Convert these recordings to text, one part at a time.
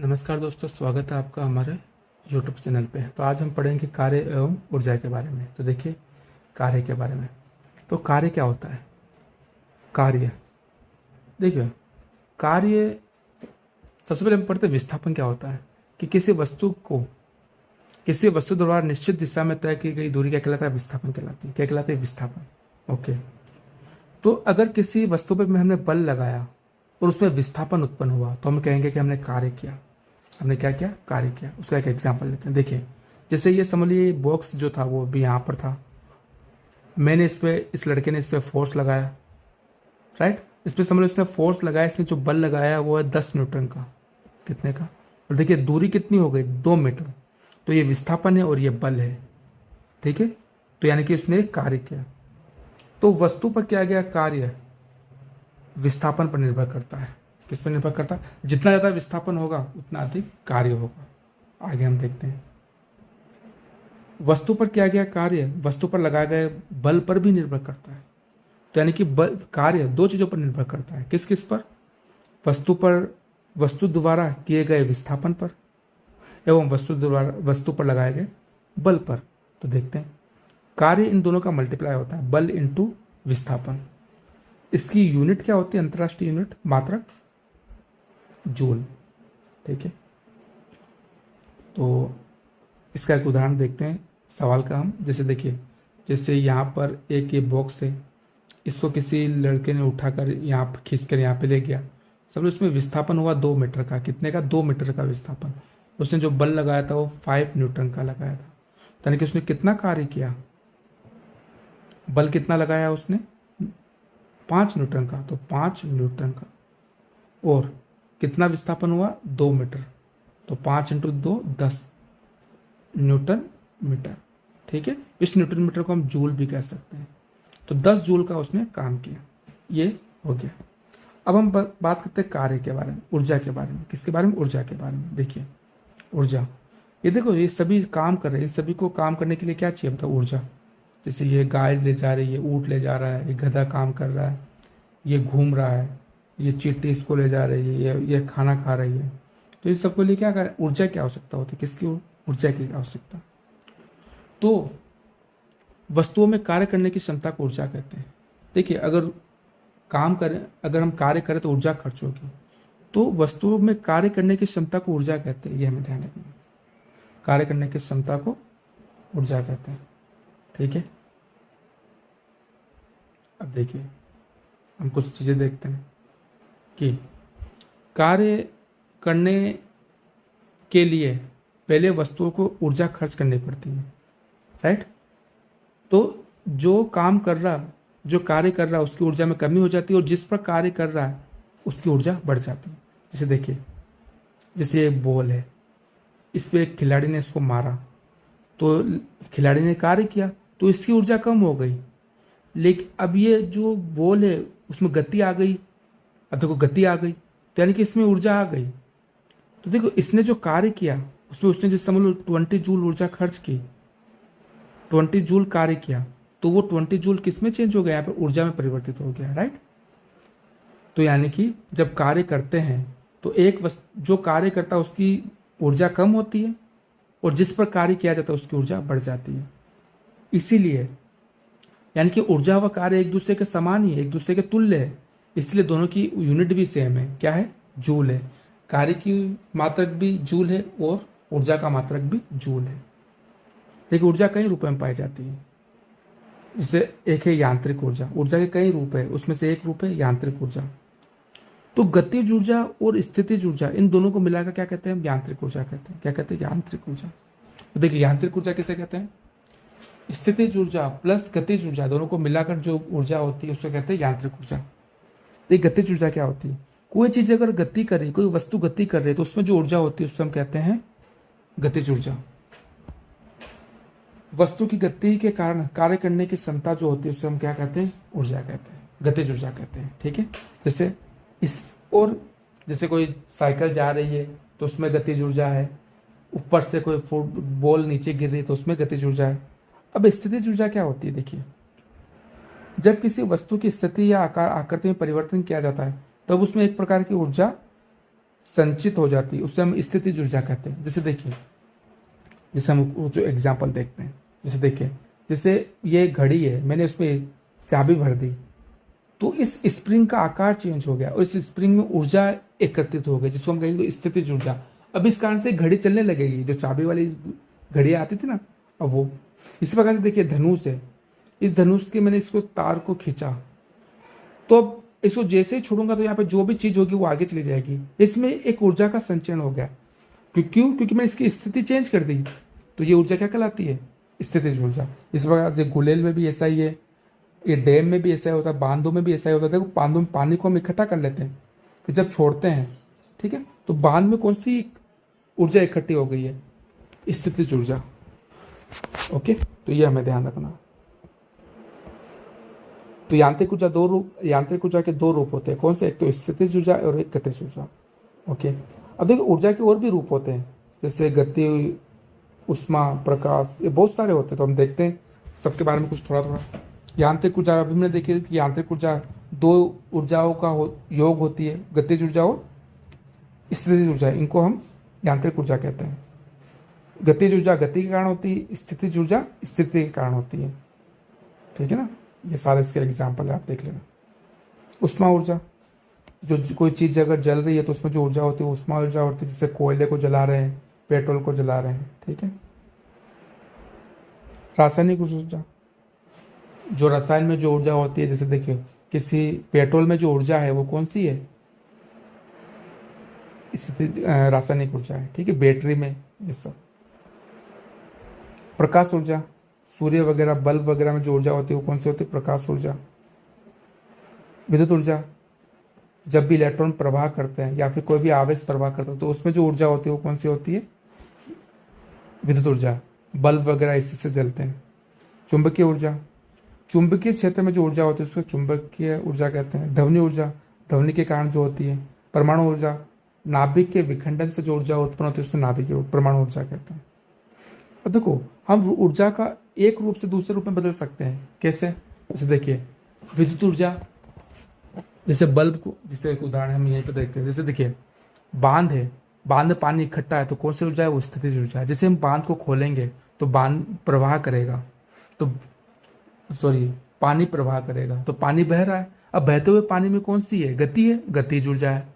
नमस्कार दोस्तों, स्वागत है आपका हमारे YouTube चैनल पे। तो आज हम पढ़ेंगे कार्य एवं ऊर्जा के बारे में। तो देखिए, कार्य के बारे में। तो कार्य क्या होता है? कार्य, देखिए, कार्य सबसे पहले हम पढ़ते हैं विस्थापन क्या होता है। कि किसी वस्तु द्वारा निश्चित दिशा में तय की गई दूरी क्या कहलाता है? विस्थापन कहलाती है। क्या कहलाती है? विस्थापन। ओके। तो अगर किसी वस्तु पर हमने बल लगाया और उसमें विस्थापन उत्पन्न हुआ तो हम कहेंगे कि हमने कार्य किया। हमने क्या किया? कार्य किया। उसका एक एग्जांपल लेते हैं। देखिए, जैसे ये समझ लीजिए बॉक्स जो था वो भी यहाँ पर था। मैंने इस लड़के ने इस पर फोर्स लगाया, राइट। इस पर समझ लो इसने फोर्स लगाया, इसने जो बल लगाया वो है 10 न्यूटन का। कितने का? और देखिए दूरी कितनी हो गई? 2 मीटर। तो ये विस्थापन है और ये बल है, ठीक है। तो यानी कि उसने एक कार्य किया। तो वस्तु पर क्या गया? कार्य विस्थापन पर निर्भर करता है। किस पर निर्भर करता है? जितना ज़्यादा विस्थापन होगा उतना अधिक कार्य होगा। आगे हम देखते हैं। वस्तु पर क्या गया? कार्य वस्तु पर लगाए गए बल पर भी निर्भर करता है। तो यानी कि बल कार्य दो चीज़ों पर निर्भर करता है। किस किस पर? वस्तु द्वारा किए गए विस्थापन पर एवं वस्तु पर लगाए गए बल पर। तो देखते हैं, कार्य इन दोनों का मल्टीप्लाई होता है, बल इंटू विस्थापन। इसकी यूनिट क्या होती है? अंतर्राष्ट्रीय यूनिट मात्रक जूल, ठीक है। तो इसका एक उदाहरण देखते हैं सवाल का हम। जैसे देखिए, जैसे यहाँ पर एक ये बॉक्स है, इसको किसी लड़के ने उठाकर यहाँ खींच कर यहाँ पे ले गया। समझो इसमें विस्थापन हुआ 2 मीटर का। कितने का? 2 मीटर का विस्थापन। उसने जो बल लगाया था वो 5 न्यूटन का लगाया था। यानी कि उसने कितना कार्य किया? बल कितना लगाया उसने? 5 न्यूटन का। तो 5 न्यूटन का। और कितना विस्थापन हुआ? 2 मीटर। तो 5 × 2 10 न्यूटन मीटर, ठीक है। इस न्यूटन मीटर को हम जूल भी कह सकते हैं। तो 10 जूल का उसने काम किया। ये हो गया। अब हम बात करते हैं कार्य के बारे में, ऊर्जा के बारे में। किसके बारे में? ऊर्जा के बारे में। देखिए, ऊर्जा, ये देखो, ये सभी काम कर रहे हैं। इन सभी को काम करने के लिए क्या चाहिए? बताओ, ऊर्जा। जैसे ये गाय ले जा रही है, ऊँट ले जा रहा है, ये गधा काम कर रहा है, ये घूम रहा है, ये चींटी इसको ले जा रही है, ये खाना खा रही है। तो इस सबके लिए क्या कर ऊर्जा की आवश्यकता होती है? किसकी? ऊर्जा की आवश्यकता। तो वस्तुओं में कार्य करने की क्षमता को ऊर्जा कहते हैं। देखिए, अगर हम कार्य करें तो ऊर्जा खर्च होगी। तो वस्तुओं में कार्य करने की क्षमता को ऊर्जा कहते हैं। ये हमें ध्यान रखना है। कार्य करने की क्षमता को ऊर्जा कहते हैं, ठीक है। अब देखिए, हम कुछ चीजें देखते हैं कि कार्य करने के लिए पहले वस्तुओं को ऊर्जा खर्च करनी पड़ती है, राइट। तो जो कार्य कर रहा है उसकी ऊर्जा में कमी हो जाती है, और जिस पर कार्य कर रहा है उसकी ऊर्जा बढ़ जाती है। जैसे देखिए, जैसे ये बॉल है, इस पे एक खिलाड़ी ने इसको मारा, तो खिलाड़ी ने कार्य किया तो इसकी ऊर्जा कम हो गई। लेकिन अब ये जो बॉल है उसमें गति आ गई। अब देखो, गति आ गई तो यानी कि इसमें ऊर्जा आ गई। तो देखो, इसने जो कार्य किया उसमें उसने जैसे समझ लो 20 जूल ऊर्जा खर्च की, 20 जूल कार्य किया, तो वो 20 जूल किस में चेंज हो गया? यहाँ पर ऊर्जा में परिवर्तित हो गया, राइट। तो यानी कि जब कार्य करते हैं तो जो कार्य करता है उसकी ऊर्जा कम होती है, और जिस पर कार्य किया जाता है उसकी ऊर्जा बढ़ जाती है। इसीलिए यानी कि ऊर्जा व कार्य एक दूसरे के समान ही है, एक दूसरे के तुल्य है। इसलिए दोनों की यूनिट भी सेम है। क्या है? जूल है। कार्य की मात्रक भी जूल है और ऊर्जा का मात्रक भी जूल है। देखिए, ऊर्जा कई रूपों में पाई जाती है। जैसे एक है यांत्रिक ऊर्जा। ऊर्जा के कई रूप है, उसमें से एक रूप है यांत्रिक ऊर्जा। तो गतिज ऊर्जा और स्थितिज ऊर्जा, इन दोनों को मिलाकर क्या कहते हैं? हम यांत्रिक ऊर्जा कहते हैं। क्या कहते हैं? यांत्रिक ऊर्जा। तो देखिए, यांत्रिक ऊर्जा किसे कहते हैं? स्थितिज ऊर्जा प्लस गतिज ऊर्जा दोनों को मिलाकर जो ऊर्जा होती है उसको कहते हैं यांत्रिक ऊर्जा। देखिए, गतिज ऊर्जा क्या होती है? कोई चीज अगर गति कर रही, कोई वस्तु गति कर रही है तो उसमें जो ऊर्जा होती है उससे हम कहते हैं गतिज ऊर्जा। वस्तु की गति के कारण कार्य करने की क्षमता जो होती है उससे हम क्या कहते हैं? ऊर्जा कहते हैं, गतिज ऊर्जा कहते हैं, ठीक है। जैसे कोई साइकिल जा रही है तो उसमें गतिज ऊर्जा है। ऊपर से कोई फुटबॉल नीचे गिर रही है तो उसमें गतिज ऊर्जा है। अब स्थितिज ऊर्जा क्या होती है? देखिए, जब किसी वस्तु की स्थिति या आकृति में परिवर्तन किया जाता है तब उसमें एक प्रकार की ऊर्जा संचित हो जाती है उसे हम स्थितिज ऊर्जा कहते हैं। जैसे देखिए, जैसे हम वो जो एग्जाम्पल देखते हैं, जैसे देखिए, जैसे ये घड़ी है, मैंने उसमें चाबी भर दी तो इस स्प्रिंग का आकार चेंज हो गया और इस स्प्रिंग में ऊर्जा एकत्रित हो गई, जिसको हम कहेंगे स्थितिज ऊर्जा। अब इस कारण से घड़ी चलने लगेगी, जो चाबी वाली घड़ियाँ आती थी ना, अब वो इस प्रकार से देखिए धनुष है, इस धनुष के मैंने इसको तार को खींचा तो अब इसको जैसे ही छोड़ूंगा तो यहाँ पे जो भी चीज होगी वो आगे चली जाएगी। इसमें एक ऊर्जा का संचयन हो गया। क्यों? क्योंकि मैंने इसकी स्थिति चेंज कर दी। तो ये ऊर्जा क्या कहलाती है? स्थितिज ऊर्जा। इस प्रकार से गुलेल में भी ऐसा ही है, ये डैम में भी ऐसा ही होता है, बांधों में भी ऐसा ही होता है। देखो बांधों में पानी को हम इकट्ठा कर लेते हैं, फिर जब छोड़ते हैं, ठीक है, तो बांध में कौन सी ऊर्जा इकट्ठी हो गई है? स्थितिज ऊर्जा। ओके, तो ये हमें ध्यान रखना। तो यांत्रिक ऊर्जा के दो रूप होते हैं। कौन से? एक तो स्थितिज ऊर्जा और एक गतिज ऊर्जा। ओके, अब देखो ऊर्जा के और भी रूप होते हैं, जैसे गति, उष्मा, प्रकाश, ये बहुत सारे होते हैं। तो हम देखते हैं सबके बारे में कुछ थोड़ा थोड़ा। यांत्रिक ऊर्जा अभी हमने देखी कि यांत्रिक ऊर्जा दो ऊर्जाओं का योग होती है, गतिज ऊर्जा और स्थितिज ऊर्जा। इनको हम यांत्रिक ऊर्जा कहते हैं। गतिज ऊर्जा गति के कारण होती है, स्थितिज ऊर्जा स्थिति के कारण होती है। ठीक है ना, ये सारे इसके एग्जाम्पल है, आप देख लेना। उष्मा ऊर्जा, जो कोई चीज़ अगर जल रही है तो उसमें जो ऊर्जा होती है उष्मा ऊर्जा होती है, जैसे कोयले को जला रहे हैं, पेट्रोल को जला रहे हैं। ठीक है। रासायनिक ऊर्जा, जो रसायन में जो ऊर्जा होती है, जैसे देखिए किसी पेट्रोल में जो ऊर्जा है वो कौन सी है? रासायनिक ऊर्जा है। ठीक है, बैटरी में ये सब। प्रकाश ऊर्जा, सूर्य वगैरह, बल्ब वगैरह में जो ऊर्जा होती है वो कौन सी होती है? प्रकाश ऊर्जा। विद्युत ऊर्जा, जब भी इलेक्ट्रॉन प्रवाह करते हैं या फिर कोई भी आवेश प्रवाह करता है तो उसमें जो ऊर्जा होती है वो कौन सी होती है? विद्युत ऊर्जा। बल्ब वगैरह इसी से जलते हैं। चुंबकीय ऊर्जा, चुंबकीय क्षेत्र में जो ऊर्जा होती है उसको चुंबकीय ऊर्जा कहते हैं। ध्वनि ऊर्जा, ध्वनि के कारण जो होती है। परमाणु ऊर्जा, नाभिक के विखंडन से जो ऊर्जा उत्पन्न होती है उसको नाभिकीय परमाणु ऊर्जा कहते हैं। और देखो हम ऊर्जा का एक रूप से दूसरे रूप में बदल सकते हैं। कैसे? जैसे देखिए विद्युत ऊर्जा, जैसे बल्ब को, जैसे एक उदाहरण हम यहीं पर देखते हैं। जैसे देखिए बांध है, बांध में पानी इकट्ठा है तो कौन सी ऊर्जा है? वो स्थितिज ऊर्जा है। जैसे हम बांध को खोलेंगे तो बांध प्रवाह करेगा, तो पानी प्रवाह करेगा, तो पानी बह रहा है। अब बहते हुए पानी में कौन सी है? गति है, गतिज ऊर्जा है।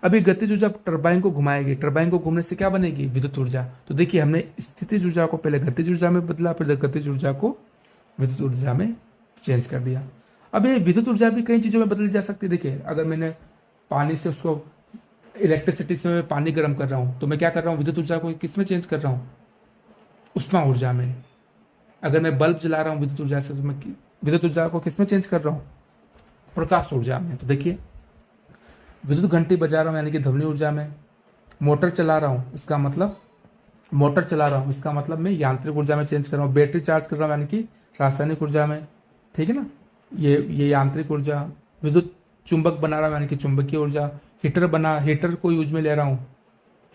अभी गतिज ऊर्जा टरबाइन को घुमाएगी, टरबाइन को घूमने से क्या बनेगी? विद्युत ऊर्जा। तो देखिए हमने स्थितिज ऊर्जा को पहले गतिज ऊर्जा में बदला, फिर गतिज ऊर्जा को विद्युत ऊर्जा में चेंज कर दिया। अब ये विद्युत ऊर्जा भी कई चीज़ों में बदली जा सकती है। देखिए अगर मैंने पानी से उसको इलेक्ट्रिसिटी से मैं पानी गर्म कर रहा हूँ तो मैं क्या कर रहा हूँ? विद्युत ऊर्जा को किस में चेंज कर रहा हूँ? उष्मा ऊर्जा में। अगर मैं बल्ब जला रहा हूँ विद्युत ऊर्जा से तो मैं विद्युत ऊर्जा को किस में चेंज कर रहा हूँ? प्रकाश ऊर्जा में। तो देखिए विद्युत घंटी बजा रहा हूँ यानी कि ध्वनि ऊर्जा में। मोटर चला रहा हूँ, इसका मतलब मैं यांत्रिक ऊर्जा में चेंज कर रहा हूँ। बैटरी चार्ज कर रहा हूँ यानी कि रासायनिक ऊर्जा में। ठीक है ना, ये यांत्रिक ऊर्जा। विद्युत चुंबक बना रहा हूँ यानी कि चुंबकीय ऊर्जा। हीटर को यूज में ले रहा हूँ,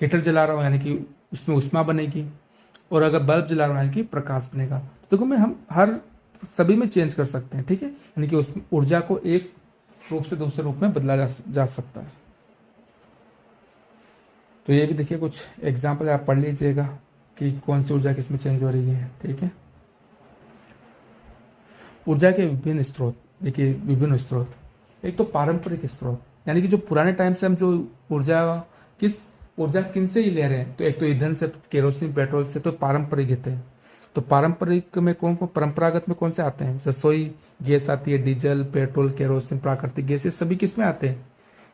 हीटर जला रहा हूँ यानी कि उसमें उष्मा बनेगी। और अगर बल्ब जला रहा हूँ यानी कि प्रकाश बनेगा। तो देखो हम हर सभी में चेंज कर सकते हैं। ठीक है, यानी कि उस ऊर्जा को एक रूप से दूसरे रूप में बदला जा सकता है। तो ये भी देखिए कुछ एग्जाम्पल आप पढ़ लीजिएगा कि कौन सी ऊर्जा किस में चेंज हो रही है। ठीक है, ऊर्जा के विभिन्न स्रोत, देखिए विभिन्न स्रोत। एक तो पारंपरिक स्रोत, यानी कि जो पुराने टाइम से हम जो ऊर्जा किन से ही ले रहे हैं, तो एक तो ईंधन से, केरोसिन, पेट्रोल से, तो पारंपरिक हित है। तो पारंपरिक में कौन कौन, परंपरागत में कौन से आते हैं? रसोई गैस आती है, डीजल, पेट्रोल, केरोसिन, प्राकृतिक गैस, ये सभी किस में आते हैं?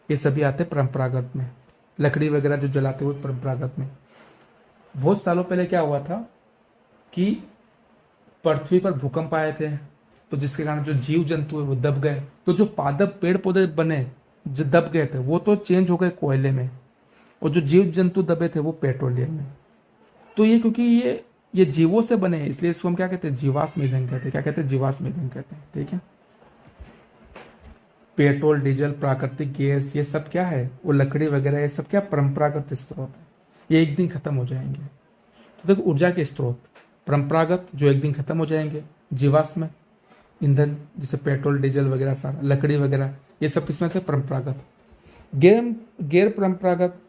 ये सभी आते हैं परंपरागत में। लकड़ी वगैरह जो जलाते हुए परंपरागत में। बहुत सालों पहले क्या हुआ था कि पृथ्वी पर भूकंप आए थे, तो जिसके कारण जो जीव जंतु है वो दब गए। तो जो पादप पेड़ पौधे बने जो दब गए थे वो तो चेंज हो गए कोयले में, और जो जीव जंतु दबे थे वो पेट्रोलियम में। तो ये क्योंकि ये जीवों से बने हैं इसलिए इसको हम क्या कहते हैं? जीवाश्म ईंधन कहते हैं। क्या कहते हैं? जीवाश्म ईंधन कहते हैं। ठीक है, पेट्रोल, डीजल, प्राकृतिक गैस, ये सब क्या है? वो लकड़ी वगैरह, ये सब क्या परंपरागत स्रोत है, ये एक दिन खत्म हो जाएंगे। तो देखो ऊर्जा के स्रोत परंपरागत जो एक दिन खत्म हो जाएंगे, जीवाश्म ईंधन जैसे पेट्रोल, डीजल वगैरह, सारा लकड़ी वगैरह, ये सब किसमें थे? परंपरागत। गैर परंपरागत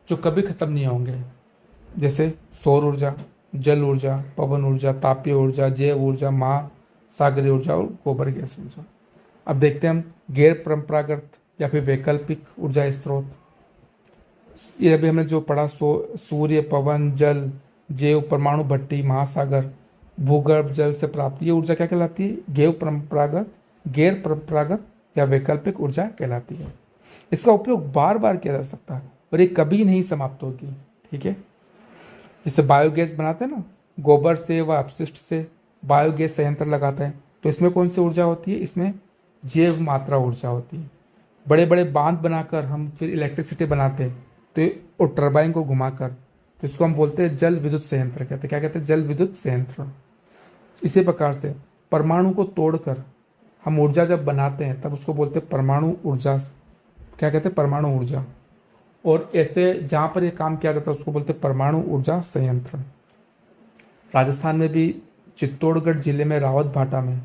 जो कभी खत्म नहीं होंगे, जैसे सौर ऊर्जा, जल ऊर्जा, पवन ऊर्जा, तापीय ऊर्जा, जैव ऊर्जा, महासागरीय ऊर्जा और गोबर गैस ऊर्जा। अब देखते हैं हम गैर परंपरागत या फिर वैकल्पिक ऊर्जा स्रोत। ये अभी हमने जो पढ़ा, सूर्य, पवन, जल, जैव, परमाणु भट्टी, महासागर, भूगर्भ जल से प्राप्त ये ऊर्जा क्या कहलाती है? गैर परंपरागत या वैकल्पिक ऊर्जा कहलाती है। इसका उपयोग बार बार किया जा सकता है और ये कभी नहीं समाप्त होगी। ठीक है, जैसे बायोगैस बनाते हैं ना, गोबर से व अपशिष्ट से बायोगैस संयंत्र लगाते हैं, तो इसमें कौन सी ऊर्जा होती है? इसमें जैव मात्रा ऊर्जा होती है। बड़े बड़े बांध बनाकर हम फिर इलेक्ट्रिसिटी बनाते हैं, तो और टरबाइन को घुमाकर, तो इसको हम बोलते हैं जल विद्युत संयंत्र कहते हैं। क्या कहते हैं? जल विद्युत संयंत्र। इसी प्रकार से परमाणु को तोड़कर हम ऊर्जा जब बनाते हैं तब उसको बोलते हैं परमाणु ऊर्जा। क्या कहते हैं? परमाणु ऊर्जा। और ऐसे जहाँ पर ये काम किया जाता है उसको बोलते हैं परमाणु ऊर्जा संयंत्र। राजस्थान में भी चित्तौड़गढ़ जिले में रावत भाटा में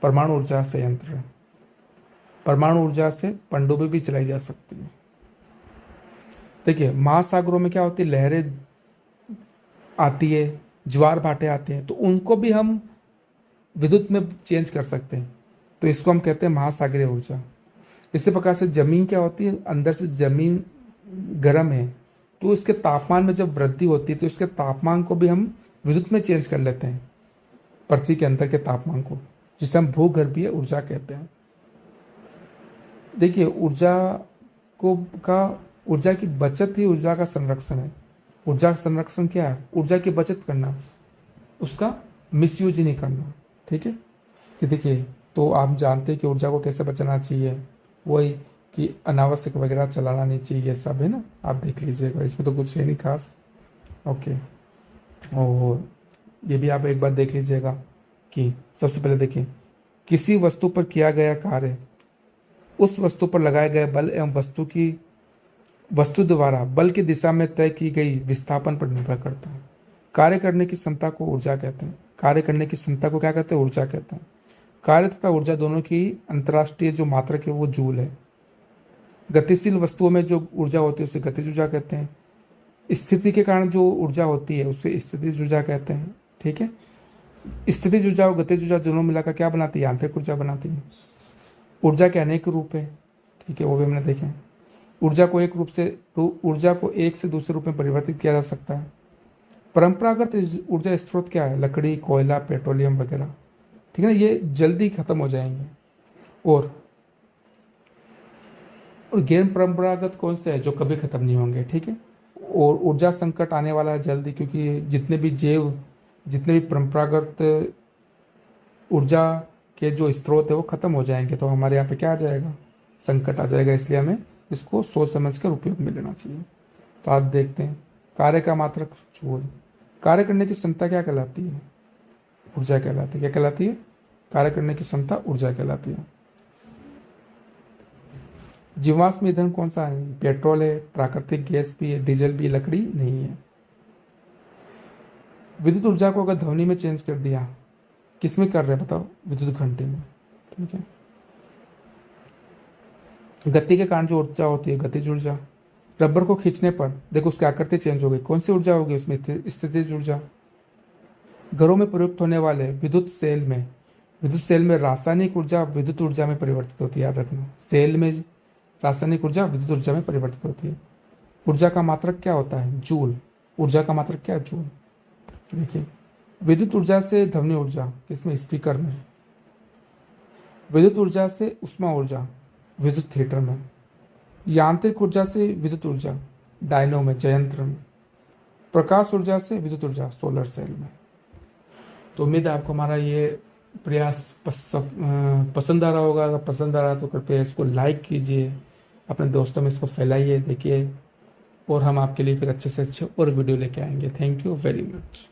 परमाणु ऊर्जा संयंत्र है। परमाणु ऊर्जा से पनडुब्बी भी चलाई जा सकती है। देखिए, महासागरों में क्या होती है? लहरें आती है, ज्वार भाटे आते हैं, तो उनको भी हम विद्युत में चेंज कर सकते हैं, तो इसको हम कहते हैं महासागरीय ऊर्जा। इसी प्रकार से जमीन क्या होती है? अंदर से जमीन गर्म है, तो इसके तापमान में जब वृद्धि होती है तो इसके तापमान को भी हम विद्युत में चेंज कर लेते हैं, पृथ्वी के अंदर के तापमान को, जिसे हम भूगर्भीय ऊर्जा कहते हैं। देखिए, ऊर्जा की बचत ही ऊर्जा का संरक्षण है। ऊर्जा का संरक्षण क्या है? ऊर्जा की बचत करना, उसका मिसयूज ही नहीं करना। ठीक है, कि देखिए, तो आप जानते हैं कि ऊर्जा को कैसे बचाना चाहिए, वही कि अनावश्यक वगैरह चलाना नहीं चाहिए, सब है ना। आप देख लीजिएगा, इसमें तो कुछ है नहीं खास। ओके, और ये भी आप एक बार देख लीजिएगा कि सबसे पहले देखिए, किसी वस्तु पर किया गया कार्य उस वस्तु पर लगाए गए बल एवं वस्तु द्वारा बल की दिशा में तय की गई विस्थापन पर निर्भर करता है। कार्य करने की क्षमता को ऊर्जा कहते हैं। कार्य करने की क्षमता को क्या कहते हैं? ऊर्जा कहते हैं। कार्य तथा ऊर्जा दोनों की अंतर्राष्ट्रीय जो मात्रक है वो जूल है। गतिशील वस्तुओं में जो ऊर्जा होती है उसे गतिज ऊर्जा कहते हैं। स्थिति के कारण जो ऊर्जा होती है उसे स्थितिज ऊर्जा कहते हैं। ठीक है, स्थितिज ऊर्जा और गतिज ऊर्जा दोनों मिलाकर क्या बनाती है? यांत्रिक ऊर्जा बनाती है। ऊर्जा के अनेक रूप है। ठीक है, वो भी हमने देखे। ऊर्जा को एक से दूसरे रूप में परिवर्तित किया जा सकता है। परंपरागत ऊर्जा स्रोत क्या है? लकड़ी, कोयला, पेट्रोलियम वगैरह। ठीक है ना, ये जल्दी खत्म हो जाएंगे। और गैर परंपरागत कौन से है? जो कभी खत्म नहीं होंगे। ठीक है, और ऊर्जा संकट आने वाला है जल्दी, क्योंकि जितने भी परंपरागत ऊर्जा के जो स्रोत है वो खत्म हो जाएंगे, तो हमारे यहाँ पे क्या आ जाएगा? संकट आ जाएगा। इसलिए हमें इसको सोच समझ कर उपयोग में लेना चाहिए। तो आप देखते हैं, कार्य का मात्रक जूल। कार्य करने की क्षमता क्या कहलाती है? ऊर्जा कहलाती है। क्या कहलाती है? कार्य करने की क्षमता ऊर्जा कहलाती है। जीवाश्म ईंधन कौन सा है? पेट्रोल है, प्राकृतिक गैस भी है, डीजल भी, लकड़ी नहीं है। विद्युत ऊर्जा को अगर ध्वनि में चेंज कर दिया, किस में कर रहे हैं बताओ? विद्युत घंटे में। ठीक है, गति के कारण जो ऊर्जा होती है गतिज ऊर्जा। रबर को खींचने पर देखो उसकी आकृति चेंज हो गई, कौन सी ऊर्जा होगी उसमें? स्थितिज ऊर्जा। घरों में प्रयुक्त होने वाले विद्युत सेल में रासायनिक ऊर्जा विद्युत ऊर्जा में परिवर्तित होती है। याद रखना, सेल में रासायनिक ऊर्जा विद्युत ऊर्जा में परिवर्तित होती है। ऊर्जा का मात्रक क्या होता है? जूल। ऊर्जा का मात्रक क्या है? जूल। देखिए, विद्युत ऊर्जा से ध्वनि ऊर्जा किसमें? स्पीकर में। विद्युत ऊर्जा से उष्मा ऊर्जा विद्युत हीटर में। यांत्रिक ऊर्जा से विद्युत ऊर्जा डायनो में, जयंत्र में। प्रकाश ऊर्जा से विद्युत ऊर्जा सोलर सेल में। तो उम्मीद है आपको हमारा ये प्रयास पसंद आ रहा होगा। अगर पसंद आ रहा तो कृपया इसको लाइक कीजिए, अपने दोस्तों में इसको फैलाइए, देखिए, और हम आपके लिए फिर अच्छे से अच्छे और वीडियो लेके आएंगे। Thank you very much.